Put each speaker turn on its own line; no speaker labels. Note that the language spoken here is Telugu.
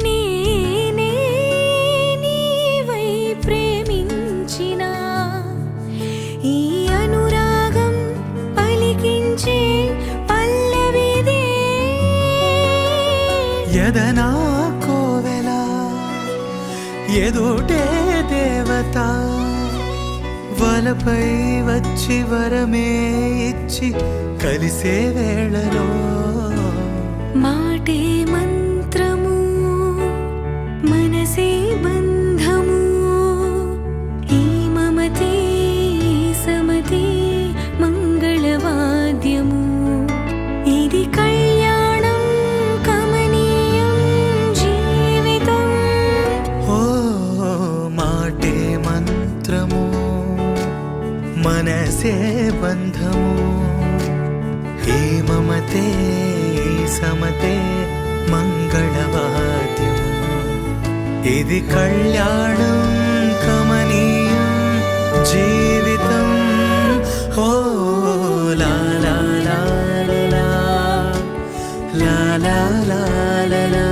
నేనే నీవై ప్రేమించిన ఈ అనురాగం పలికించే పల్లవిదే
ఎదనా కోవెల ఎదుటే దేవత వలపై వచ్చి వరమే ఇచ్చి కలిసే వేళలో
మాటే మంత్రము మనసే బంధము ఈ మమతే సమతే మంగళవాద్యము ఇది కళ్యాణం కమనీయం జీవితం
ఓ మాటే మంత్రము మనసే బంధము ఈ మమతే సమతే మంగళవాద్యము ఇది కళ్యాణం కమనీయం జీవితం ఓ లా లా లా లా లా లా లా లా